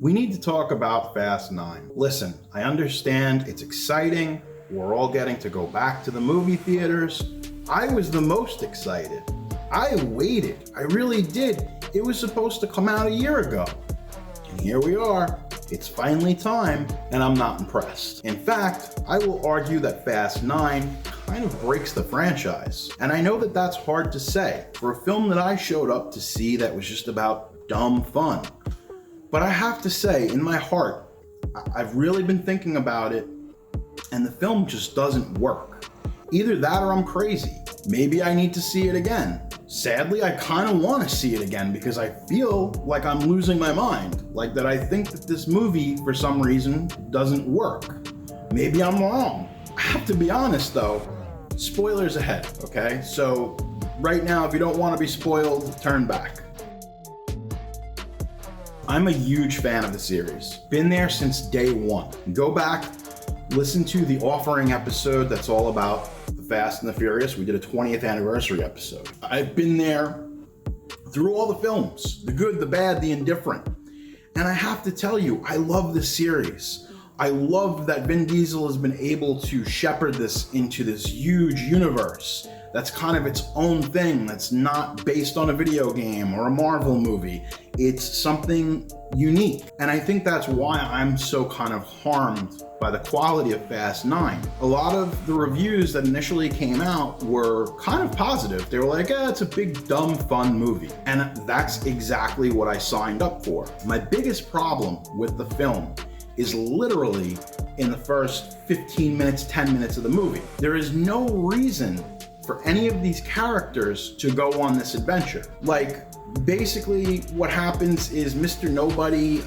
We need to talk about Fast 9. Listen, I understand it's exciting. We're all getting to go back to the movie theaters. I was the most excited. I waited. I really did. It was supposed to come out a year ago. And here we are. It's finally time, and I'm not impressed. In fact, I will argue that Fast 9 kind of breaks the franchise. And I know that that's hard to say for a film that I showed up to see that was just about dumb fun. But I have to say, in my heart, I've really been thinking about it, and the film just doesn't work. Either that or I'm crazy. Maybe I need to see it again. Sadly, I kind of want to see it again because I feel like I'm losing my mind. Like that I think that this movie, for some reason, doesn't work. Maybe I'm wrong. I have to be honest though, spoilers ahead, okay? So right now, if you don't want to be spoiled, turn back. I'm a huge fan of the series. Been there since day one. Go back, listen to the Offering episode that's all about the Fast and the Furious. We did a 20th anniversary episode. I've been there through all the films, the good, the bad, the indifferent. And I have to tell you, I love this series. I love that Vin Diesel has been able to shepherd this into this huge universe that's kind of its own thing, that's not based on a video game or a Marvel movie. It's something unique. And I think that's why I'm so kind of harmed by the quality of Fast 9. A lot of the reviews that initially came out were kind of positive. They were like, it's a big, dumb, fun movie. And that's exactly what I signed up for. My biggest problem with the film is literally in the first 15 minutes, 10 minutes of the movie. There is no reason for any of these characters to go on this adventure. Like, basically what happens is Mr. Nobody,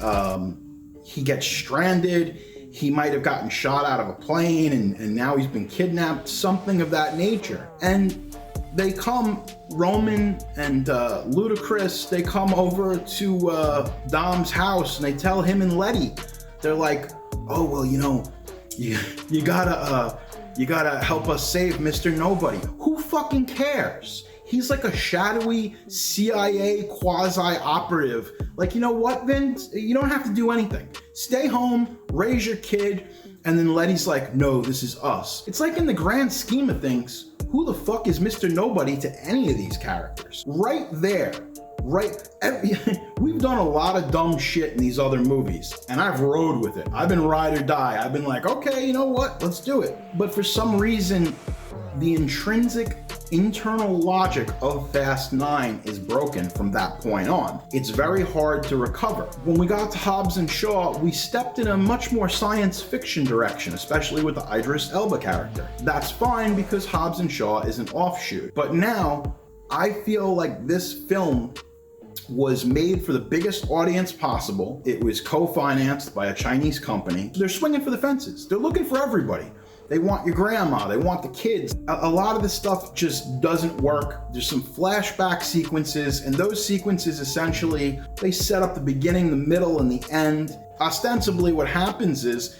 he gets stranded. He might have gotten shot out of a plane and now he's been kidnapped, something of that nature. And they come, Roman and Ludacris, they come over to Dom's house and they tell him and Letty, they're like, oh, well, you know, you gotta help us save Mr. Nobody. Who fucking cares? He's like a shadowy CIA quasi-operative. Like, you know what, Vince? You don't have to do anything. Stay home, raise your kid, and then Letty's like, no, this is us. It's like in the grand scheme of things, who the fuck is Mr. Nobody to any of these characters? Right there. We've done a lot of dumb shit in these other movies, and I've rode with it. I've been ride or die. I've been like, okay, you know what? Let's do it. But for some reason, the intrinsic internal logic of Fast 9 is broken from that point on. It's very hard to recover. When we got to Hobbs and Shaw, we stepped in a much more science fiction direction, especially with the Idris Elba character. That's fine because Hobbs and Shaw is an offshoot. But now, I feel like this film was made for the biggest audience possible. It was co-financed by a Chinese company. They're swinging for the fences. They're looking for everybody. They want your grandma, they want the kids. A lot of this stuff just doesn't work. There's some flashback sequences, and those sequences essentially, they set up the beginning, the middle, and the end. Ostensibly what happens is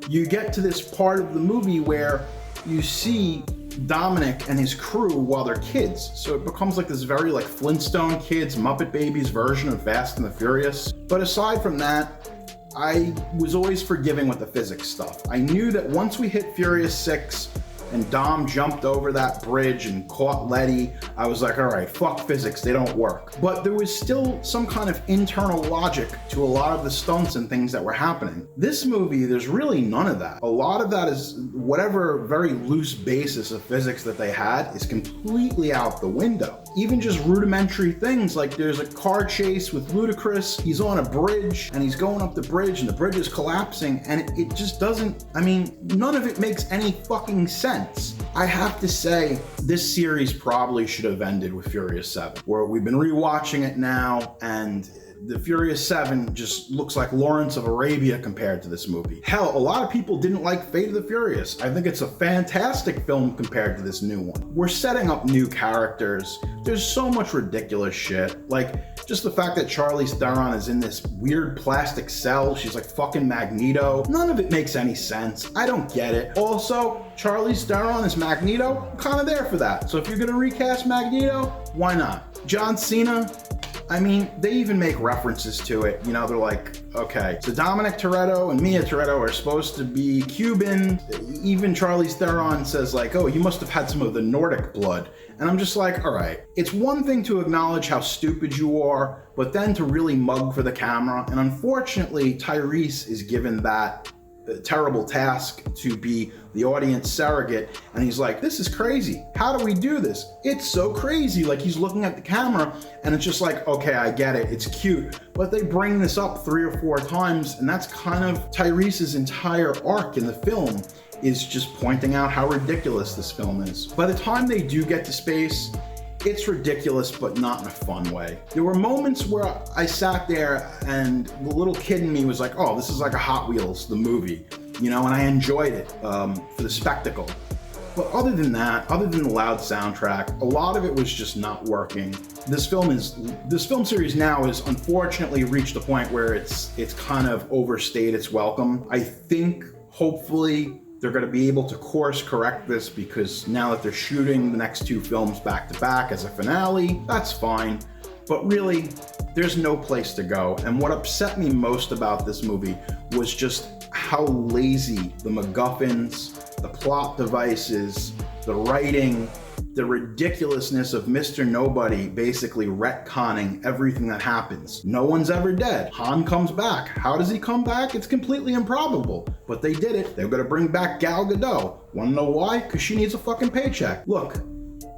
you get to this part of the movie where you see Dominic and his crew while they're kids. So it becomes like this very like Flintstone Kids, Muppet Babies version of Fast and the Furious. But aside from that, I was always forgiving with the physics stuff. I knew that once we hit Furious 6 and Dom jumped over that bridge and caught Letty, I was like, all right, fuck physics, they don't work. But there was still some kind of internal logic to a lot of the stunts and things that were happening. This movie, there's really none of that. A lot of that is whatever very loose basis of physics that they had is completely out the window. Even just rudimentary things like there's a car chase with Ludacris, he's on a bridge and he's going up the bridge and the bridge is collapsing and it just doesn't, I mean, none of it makes any fucking sense. I have to say, this series probably should have ended with Furious 7, where we've been rewatching it now and the Furious 7 just looks like Lawrence of Arabia compared to this movie. Hell, a lot of people didn't like Fate of the Furious. I think it's a fantastic film compared to this new one. We're setting up new characters. There's so much ridiculous shit. Like, just the fact that Charlize Theron is in this weird plastic cell. She's like fucking Magneto. None of it makes any sense. I don't get it. Also, Charlize Theron is Magneto. I'm kind of there for that. So if you're gonna recast Magneto, why not? John Cena, I mean, they even make references to it. You know, they're like, okay, so Dominic Toretto and Mia Toretto are supposed to be Cuban. Even Charlize Theron says like, oh, you must have had some of the Nordic blood. And I'm just like, all right, it's one thing to acknowledge how stupid you are, but then to really mug for the camera. And unfortunately, Tyrese is given that terrible task to be the audience surrogate, and he's like, this is crazy, how do we do this, it's so crazy. Like, he's looking at the camera and it's just like, okay, I get it, it's cute, but they bring this up 3 or 4 times, and that's kind of Tyrese's entire arc in the film, is just pointing out how ridiculous this film is. By the time they do get to space, it's ridiculous, but not in a fun way. There were moments where I sat there and the little kid in me was like, oh, this is like a Hot Wheels, the movie, you know, and I enjoyed it for the spectacle. But other than that, other than the loud soundtrack, a lot of it was just not working. This film series now has unfortunately reached a point where it's kind of overstayed its welcome. I think, hopefully, they're going to be able to course correct this, because now that they're shooting the next 2 films back to back as a finale, that's fine. But really, there's no place to go. And what upset me most about this movie was just how lazy the MacGuffins, the plot devices, the writing, the ridiculousness of Mr. Nobody basically retconning everything that happens. No one's ever dead. Han comes back. How does he come back? It's completely improbable. But they did it. They're gonna bring back Gal Gadot. Wanna know why? Because she needs a fucking paycheck. Look,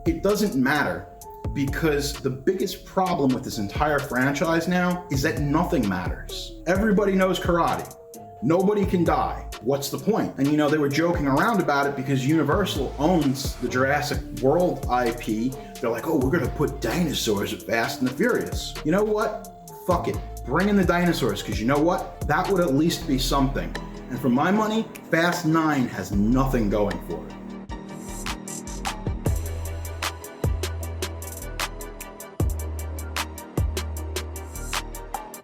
it doesn't matter, because the biggest problem with this entire franchise now is that nothing matters. Everybody knows karate. Nobody can die. What's the point? And you know, they were joking around about it because Universal owns the Jurassic World IP. They're like, oh, we're gonna put dinosaurs at Fast and the Furious. You know what? Fuck it. Bring in the dinosaurs, because you know what? That would at least be something. And for my money, Fast 9 has nothing going for it.